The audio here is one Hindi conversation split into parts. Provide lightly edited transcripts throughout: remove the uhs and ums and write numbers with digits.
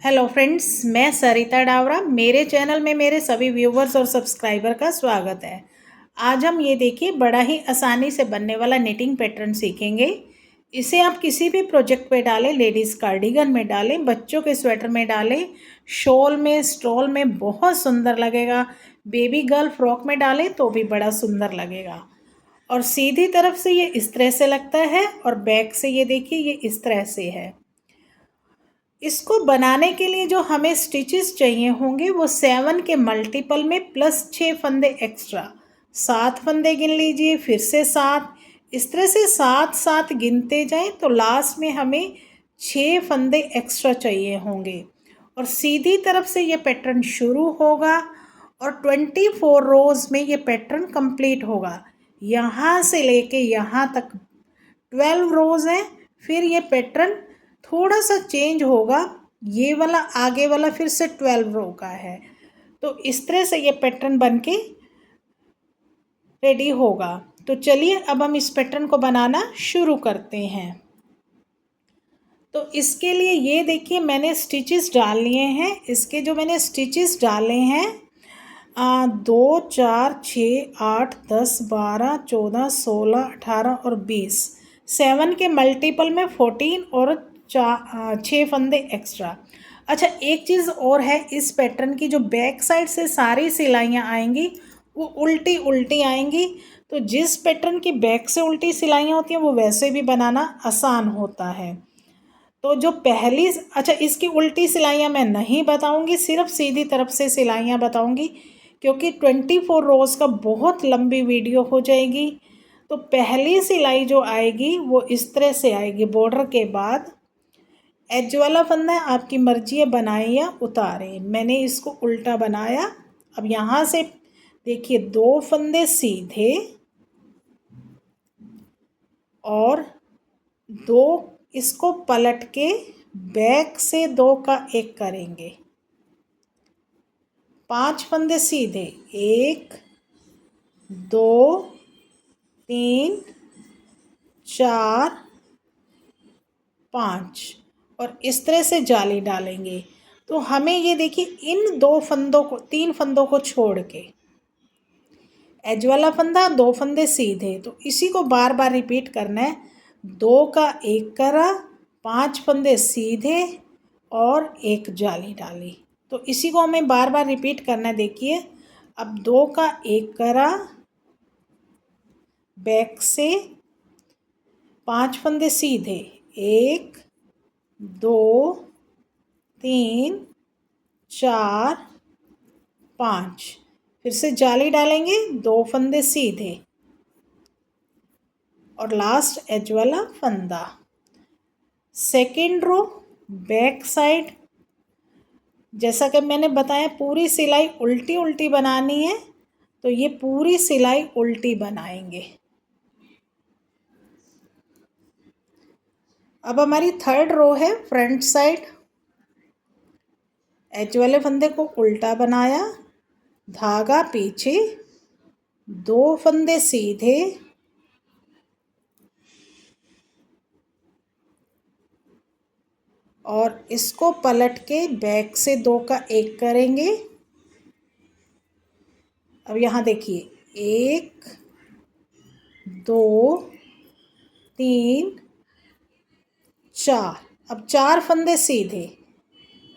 हेलो फ्रेंड्स, मैं सरिता डावरा। मेरे चैनल में मेरे सभी व्यूवर्स और सब्सक्राइबर का स्वागत है। आज हम ये देखिए बड़ा ही आसानी से बनने वाला निटिंग पैटर्न सीखेंगे। इसे आप किसी भी प्रोजेक्ट पे डालें, लेडीज़ कार्डिगन में डालें, बच्चों के स्वेटर में डालें, शॉल में, स्टॉल में बहुत सुंदर लगेगा। बेबी गर्ल फ्रॉक में डालें तो भी बड़ा सुंदर लगेगा। और सीधी तरफ से ये इस तरह से लगता है और बैक से ये देखिए ये इस तरह से है। इसको बनाने के लिए जो हमें स्टिचेस चाहिए होंगे वो 7 के मल्टीपल में प्लस 6 फंदे एक्स्ट्रा, 7 फंदे गिन लीजिए, फिर से 7, इस तरह से 7 गिनते जाएं तो लास्ट में हमें 6 फंदे एक्स्ट्रा चाहिए होंगे। और सीधी तरफ से ये पैटर्न शुरू होगा और 24 रोज़ में ये पैटर्न कंप्लीट होगा। यहाँ से लेके यहाँ तक 12 रोज़ हैं। फिर ये पैटर्न थोड़ा सा चेंज होगा, ये वाला आगे वाला फिर से 12 रो का है। तो इस तरह से ये पैटर्न बन के रेडी होगा। तो चलिए अब हम इस पैटर्न को बनाना शुरू करते हैं। तो इसके लिए ये देखिए मैंने स्टिचेस डाल लिए हैं। इसके जो मैंने स्टिचेस डाले हैं 2, 4, 6, 8, 10, 12, 14, 16, 18 और 20, 7 के मल्टीपल में 14 और 6 फंदे एक्स्ट्रा। अच्छा, एक चीज़ और है, इस पैटर्न की जो बैक साइड से सारी सिलाइयाँ आएंगी वो उल्टी उल्टी आएंगी। तो जिस पैटर्न की बैक से उल्टी सिलाइयाँ होती हैं वो वैसे भी बनाना आसान होता है। तो जो पहली, अच्छा इसकी उल्टी सिलाइयाँ मैं नहीं बताऊंगी, सिर्फ सीधी तरफ से सिलाइयाँ बताऊंगी क्योंकि 24 रोज़ का बहुत लंबी वीडियो हो जाएगी। तो पहली सिलाई जो आएगी वो इस तरह से आएगी। बॉर्डर के बाद एज वाला फंदा आपकी मर्जी है बनाएं या उतारें। मैंने इसको उल्टा बनाया। अब यहाँ से देखिए 2 फंदे सीधे और 2 इसको पलट के बैक से 2 का 1 करेंगे। 5 फंदे सीधे, 1, 2, 3, 4, 5 और इस तरह से जाली डालेंगे। तो हमें ये देखिए इन 2 फंदों को, 3 फंदों को छोड़ के एज वाला फंदा, 2 फंदे सीधे, तो इसी को बार बार रिपीट करना है। 2 का 1 करा, 5 फंदे सीधे और 1 जाली डाली। तो इसी को हमें बार बार रिपीट करना है। देखिए अब 2 का 1 करा, बैक से 5 फंदे सीधे, 1, 2, 3, 4, 5, फिर से जाली डालेंगे, 2 फंदे सीधे और लास्ट एज वाला फंदा। सेकेंड रो बैक साइड, जैसा कि मैंने बताया पूरी सिलाई उल्टी उल्टी बनानी है, तो ये पूरी सिलाई उल्टी बनाएंगे। अब हमारी थर्ड रो है फ्रंट साइड। एज वाले फंदे को उल्टा बनाया, धागा पीछे, 2 फंदे सीधे और इसको पलट के बैक से 2 का 1 करेंगे। अब यहाँ देखिए 1, 2, 3, 4, अब 4 फंदे सीधे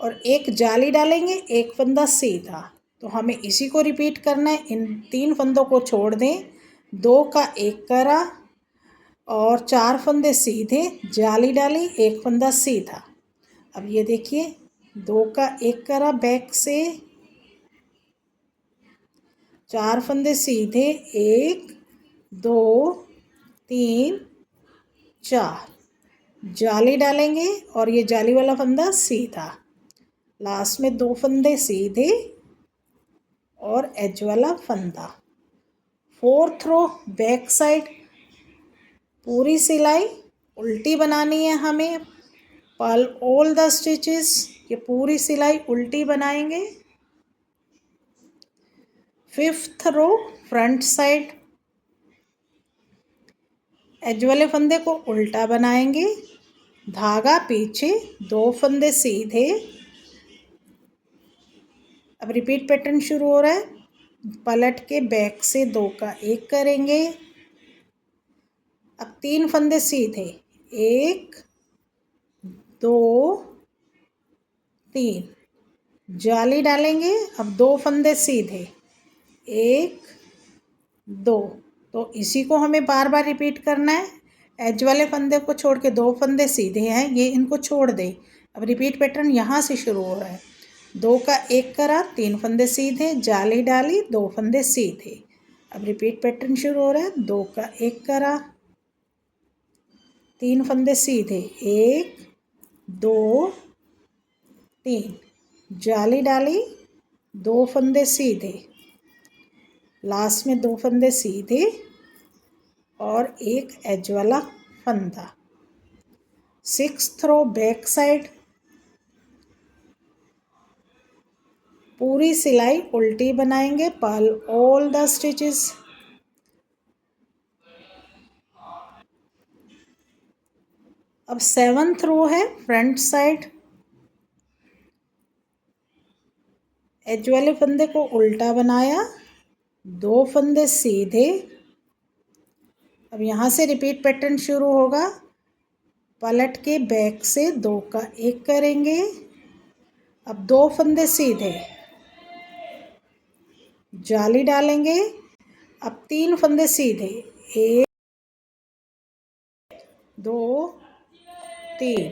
और 1 जाली डालेंगे, 1 फंदा सीधा। तो हमें इसी को रिपीट करना है। इन 3 फंदों को छोड़ दें, 2 का 1 करा और 4 फंदे सीधे, जाली डाली, 1 फंदा सीधा। अब ये देखिए 2 का 1 करा बैक से, 4 फंदे सीधे, 1, 2, 3, 4, जाली डालेंगे और ये जाली वाला फंदा सीधा, लास्ट में 2 फंदे सीधे और एज वाला फंदा। फोर्थ रो बैक साइड, पूरी सिलाई उल्टी बनानी है हमें। पल ऑल द स्टिचेस, ये पूरी सिलाई उल्टी बनाएंगे। Fifth row front side, edge वाले फंदे को उल्टा बनाएंगे, धागा पीछे, 2 फंदे सीधे अब रिपीट पैटर्न शुरू हो रहा है, पलट के बैक से 2 का 1 करेंगे। अब 3 फंदे सीधे, 1 2 3, जाली डालेंगे। अब 2 फंदे सीधे, 1 2। तो इसी को हमें बार बार रिपीट करना है। एज वाले फंदे को छोड़ के 2 फंदे सीधे हैं, ये इनको छोड़ दें। अब रिपीट पैटर्न यहाँ से शुरू हो रहा है। 2 का 1 करा, 3 फंदे सीधे, जाली डाली, 2 फंदे सीधे। अब रिपीट पैटर्न शुरू हो रहा है। 2 का 1 करा, 3 फंदे सीधे, 1 2 3, जाली डाली, 2 फंदे सीधे, लास्ट में 2 फंदे सीधे और एक एज वाला फंदा। 6th रो बैक साइड, पूरी सिलाई उल्टी बनाएंगे, पर्ल ऑल द स्टिचेस। अब 7th रो है फ्रंट साइड, एज वाले फंदे को उल्टा बनाया, 2 फंदे सीधे। अब यहाँ से रिपीट पैटर्न शुरू होगा, पलट के बैक से 2 का 1 करेंगे। अब 2 फंदे सीधे, जाली डालेंगे। अब 3 फंदे सीधे, 1 2 3।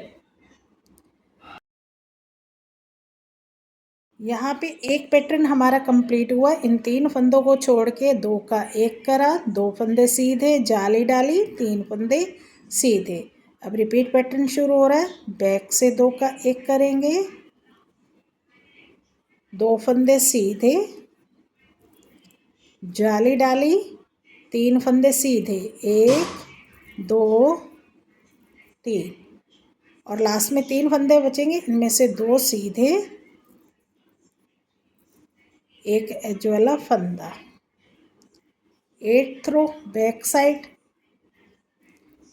यहाँ पे एक पैटर्न हमारा कंप्लीट हुआ। इन 3 फंदों को छोड़ के 2 का 1 करा, 2 फंदे सीधे, जाली डाली, 3 फंदे सीधे। अब रिपीट पैटर्न शुरू हो रहा है, बैक से 2 का 1 करेंगे, 2 फंदे सीधे, जाली डाली, 3 फंदे सीधे, 1 2 3 और लास्ट में 3 फंदे बचेंगे, इनमें से 2 सीधे, एक एज वाला फंदा। 8th रो बैक साइड,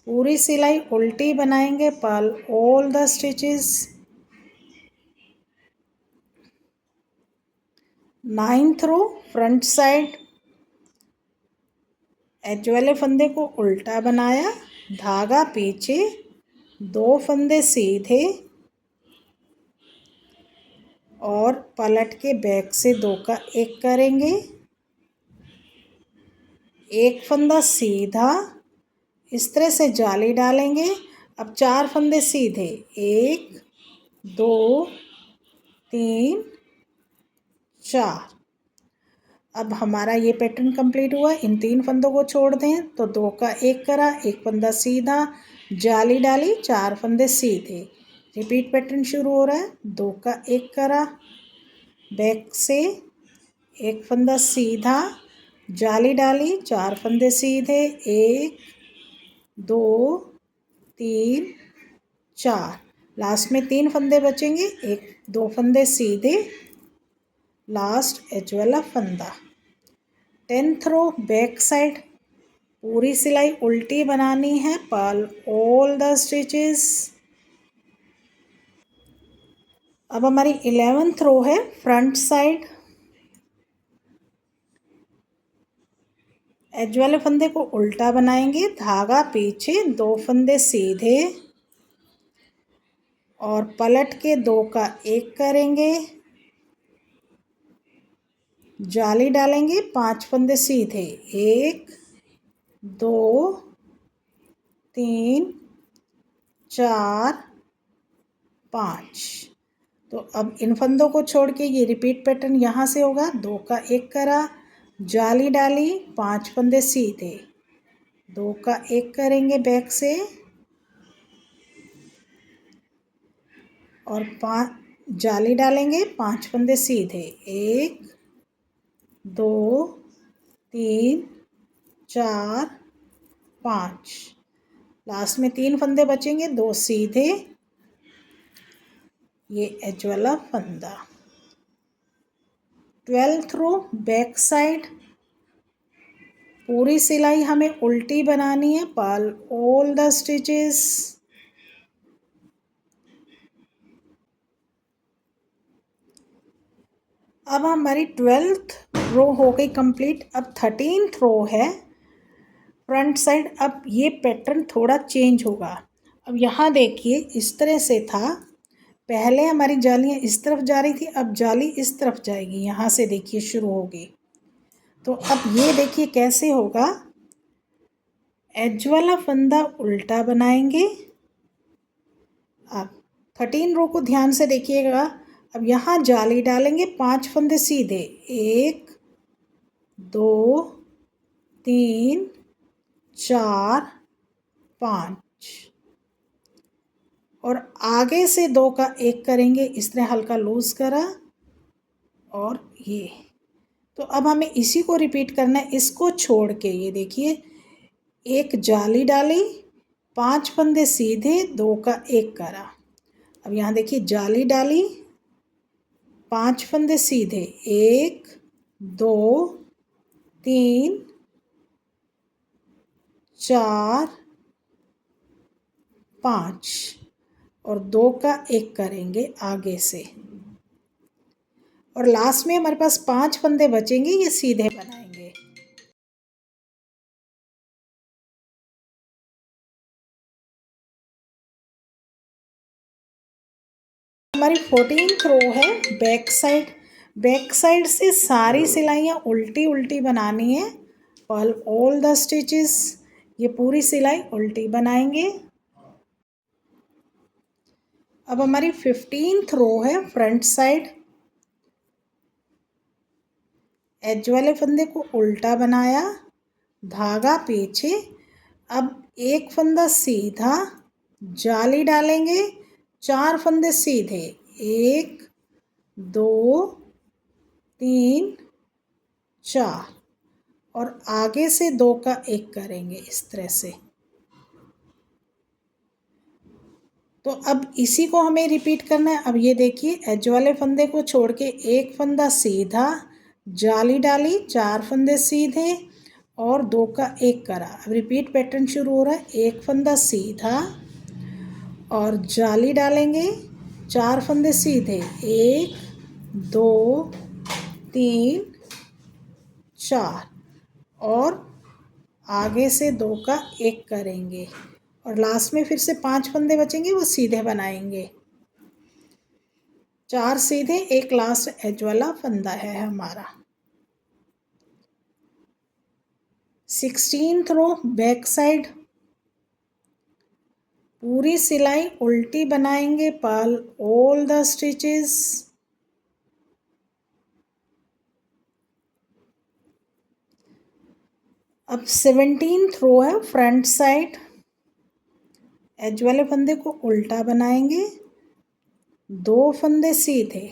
पूरी सिलाई उल्टी बनाएंगे, purl all the stitches. 9th row front side, edge वाले फंदे को उल्टा बनाया, धागा पीछे, 2 फंदे सीधे और पलट के बैक से 2 का 1 करेंगे, एक फंदा सीधा, इस तरह से जाली डालेंगे। अब 4 फंदे सीधे, 1 2 3 4। अब हमारा ये पैटर्न कंप्लीट हुआ। इन 3 फंदों को छोड़ दें तो 2 का 1 करा, एक फंदा सीधा, जाली डाली, 4 फंदे सीधे। रिपीट पैटर्न शुरू हो रहा है। 2 का 1 करा, बैक से एक फंदा सीधा, जाली डाली, 4 फंदे सीधे, 1 2 3 4। लास्ट में 3 फंदे बचेंगे, 1 2 फंदे सीधे, लास्ट एज वाला फंदा। 10th रो बैक साइड, पूरी सिलाई उल्टी बनानी है, पर्ल ऑल द स्टिचेस। अब हमारी 11th रो है फ्रंट साइड, एज वाले फंदे को उल्टा बनाएंगे, धागा पीछे, 2 फंदे सीधे और पलट के 2 का 1 करेंगे, जाली डालेंगे, 5 फंदे सीधे, 1 2 3 4 5। तो अब इन फंदों को छोड़ के ये रिपीट पैटर्न यहाँ से होगा। 2 का 1 करा, जाली डाली, 5 फंदे सीधे, 2 का 1 करेंगे बैक से और 5 जाली डालेंगे, 5 फंदे सीधे, 1 2 3 4 5। लास्ट में 3 फंदे बचेंगे, 2 सीधे, ये एज वाला फंदा। 12th रो बैक साइड, पूरी सिलाई हमें उल्टी बनानी है, पर्ल ऑल द स्टिचेस। अब हमारी 12th रो हो गई कंप्लीट। अब 13th रो है फ्रंट साइड। अब ये पैटर्न थोड़ा चेंज होगा। अब यहाँ देखिए इस तरह से था, पहले हमारी जालियाँ इस तरफ जा रही थी, अब जाली इस तरफ जाएगी, यहाँ से देखिए शुरू होगी। तो अब ये देखिए कैसे होगा, एज वाला फंदा उल्टा बनाएंगे। अब 13 रो को ध्यान से देखिएगा। अब यहाँ जाली डालेंगे, 5 फंदे सीधे, 1 2 3 4 5, और आगे से 2 का 1 करेंगे, इस तरह हल्का लूज करा और ये। तो अब हमें इसी को रिपीट करना है, इसको छोड़ के ये देखिए एक जाली डाली, 5 फंदे सीधे, 2 का 1 करा। अब यहाँ देखिए जाली डाली, 5 फंदे सीधे, 1 2 3 4 5, और 2 का 1 करेंगे आगे से, और लास्ट में हमारे पास 5 फंदे बचेंगे, ये सीधे बनाएंगे। हमारी 14th रो है बैक साइड। बैक साइड से सारी सिलाइयाँ उल्टी उल्टी बनानी है, पर्ल ऑल द स्टिचेस, ये पूरी सिलाई उल्टी बनाएंगे। अब हमारी 15th रो है फ्रंट साइड। एज वाले फंदे को उल्टा बनाया, धागा पीछे। अब एक फंदा सीधा, जाली डालेंगे, 4 फंदे सीधे, 1 2 3 4, और आगे से 2 का 1 करेंगे इस तरह से। तो अब इसी को हमें रिपीट करना है। अब ये देखिए एज वाले फंदे को छोड़ के एक फंदा सीधा, जाली डाली, 4 फंदे सीधे और 2 का 1 करा। अब रिपीट पैटर्न शुरू हो रहा है, एक फंदा सीधा और जाली डालेंगे, 4 फंदे सीधे, 1 2 3 4, और आगे से 2 का 1 करेंगे, और लास्ट में फिर से 5 फंदे बचेंगे, वो सीधे बनाएंगे। 4 सीधे, एक लास्ट एज वाला फंदा है हमारा। 16th रो बैक साइड, पूरी सिलाई उल्टी बनाएंगे, पर्ल ऑल द स्टिचेस। अब 17th रो है फ्रंट साइड। एज वाले फंदे को उल्टा बनाएंगे, 2 फंदे सीधे,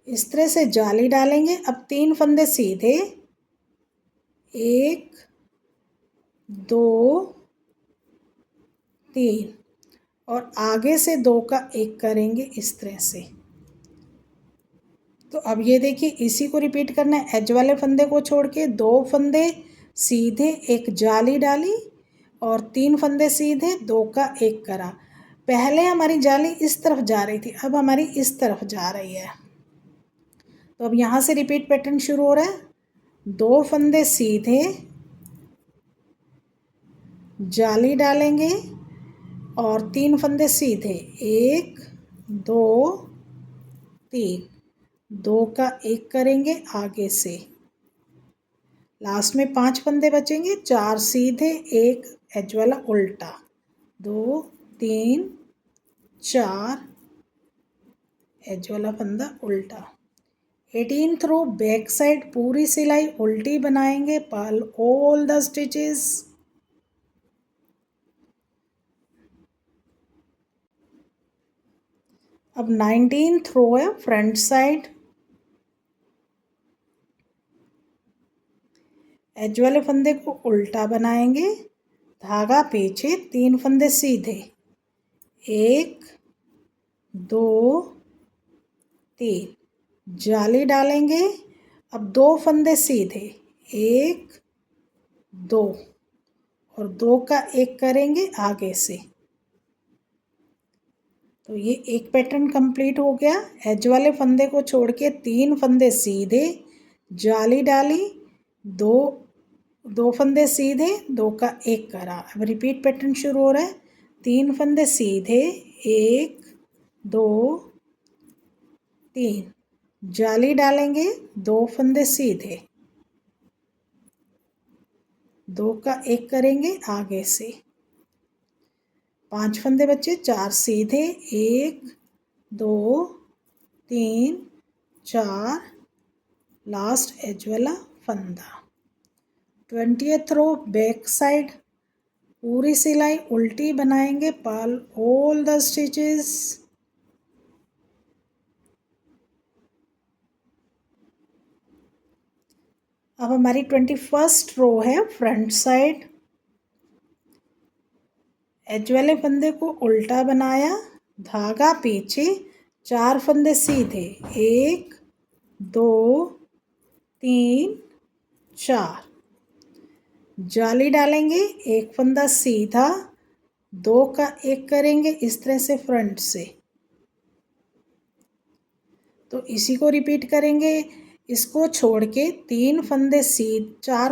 इस तरह से जाली डालेंगे। अब 3 फंदे सीधे, 1 2 3, और आगे से 2 का 1 करेंगे इस तरह से। तो अब ये देखिए इसी को रिपीट करना है, एज वाले फंदे को छोड़ के 2 फंदे सीधे, एक जाली डाली और 3 फंदे सीधे, 2 का 1 करा। पहले हमारी जाली इस तरफ जा रही थी, अब हमारी इस तरफ जा रही है। तो अब यहाँ से रिपीट पैटर्न शुरू हो रहा है, 2 फंदे सीधे, जाली डालेंगे और 3 फंदे सीधे, 1 2 3, 2 का 1 करेंगे आगे से। लास्ट में 5 फंदे बचेंगे, 4 सीधे, 1 एज वाला उल्टा, 2 3 4, एज वाला फंदा उल्टा। 18th रो बैक साइड, पूरी सिलाई उल्टी बनाएंगे, पर्ल ऑल द स्टिचेस। अब 19th रो है फ्रंट साइड। एज वाले फंदे को उल्टा बनाएंगे, धागा पीछे, 3 फंदे सीधे, 1 2 3, जाली डालेंगे। अब 2 फंदे सीधे, 1 2, और 2 का 1 करेंगे आगे से। तो ये एक पैटर्न कंप्लीट हो गया। एज वाले फंदे को छोड़ के 3 फंदे सीधे, जाली डाली, दो दो फंदे सीधे, 2 का 1 करा। अब रिपीट पैटर्न शुरू हो रहा है। 3 फंदे सीधे, 1 2 3, जाली डालेंगे, 2 फंदे सीधे, 2 का 1 करेंगे आगे से, 5 फंदे बचे, 4 सीधे, 1 2 3 4, लास्ट एज वाला फंदा। 20th रो बैक साइड, पूरी सिलाई उल्टी बनाएंगे, पाल ऑल द स्टिचेस। अब हमारी 21st रो है फ्रंट साइड। एज वाले फंदे को उल्टा बनाया, धागा पीछे, 4 फंदे सीधे, 1 2 3 4, जाली डालेंगे, 1 फंदा सीधा, 2 का 1 करेंगे इस तरह से फ्रंट से। तो इसी को रिपीट करेंगे। इसको छोड़ के 4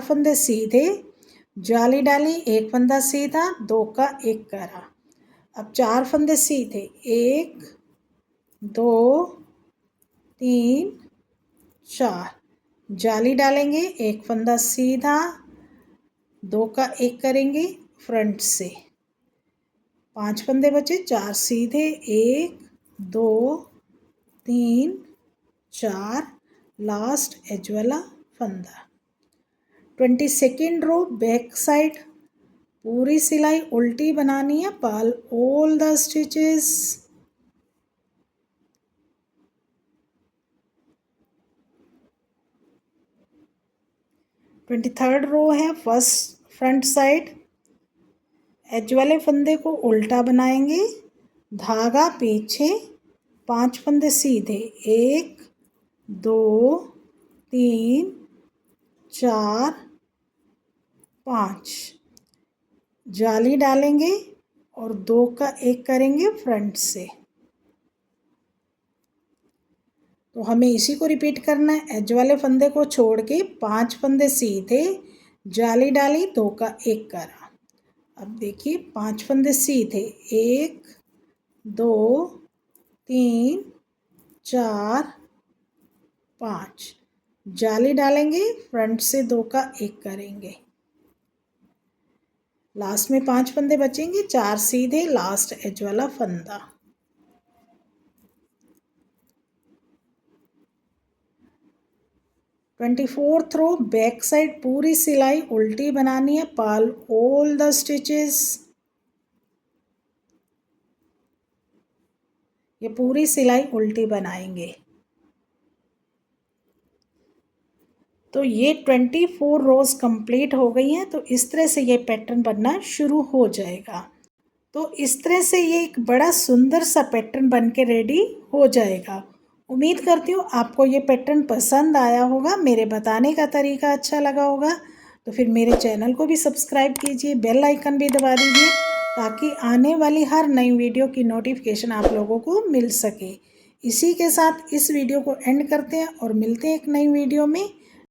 फंदे सीधे, जाली डाली, 1 फंदा सीधा, 2 का 1 करा। अब 4 फंदे सीधे, 1 2 3 4, जाली डालेंगे, 1 फंदा सीधा, 2 का 1 करेंगे फ्रंट से। 5 फंदे बचे, 4 सीधे, 1 2 3 4, लास्ट एज वाला फंदा। 22nd रो बैक साइड, पूरी सिलाई उल्टी बनानी है, purl all the stitches. Twenty third row है फर्स्ट फ्रंट साइड। एज वाले फंदे को उल्टा बनाएंगे, धागा पीछे, 5 फंदे सीधे, 1 2 3 4 5, जाली डालेंगे और 2 का 1 करेंगे फ्रंट से। तो हमें इसी को रिपीट करना है। एज वाले फंदे को छोड़ के 5 फंदे सीधे, जाली डाली, 2 का 1 करा। अब देखिए 5 फंदे सीधे, 1 2 3 4 5, जाली डालेंगे, फ्रंट से 2 का 1 करेंगे। लास्ट में 5 फंदे बचेंगे, 4 सीधे, लास्ट एज वाला फंदा। Twenty fourth row back side, पूरी सिलाई उल्टी बनानी है, पाल ऑल द स्टिचेस। ये पूरी सिलाई उल्टी बनाएंगे। तो ये 24 रोज कंप्लीट हो गई हैं। तो इस तरह से ये पैटर्न बनना शुरू हो जाएगा। तो इस तरह से ये एक बड़ा सुंदर सा पैटर्न बन के रेडी हो जाएगा। उम्मीद करती हूँ आपको ये पैटर्न पसंद आया होगा, मेरे बताने का तरीका अच्छा लगा होगा। तो फिर मेरे चैनल को भी सब्सक्राइब कीजिए, बेल आइकन भी दबा दीजिए, ताकि आने वाली हर नई वीडियो की नोटिफिकेशन आप लोगों को मिल सके। इसी के साथ इस वीडियो को एंड करते हैं और मिलते हैं एक नई वीडियो में।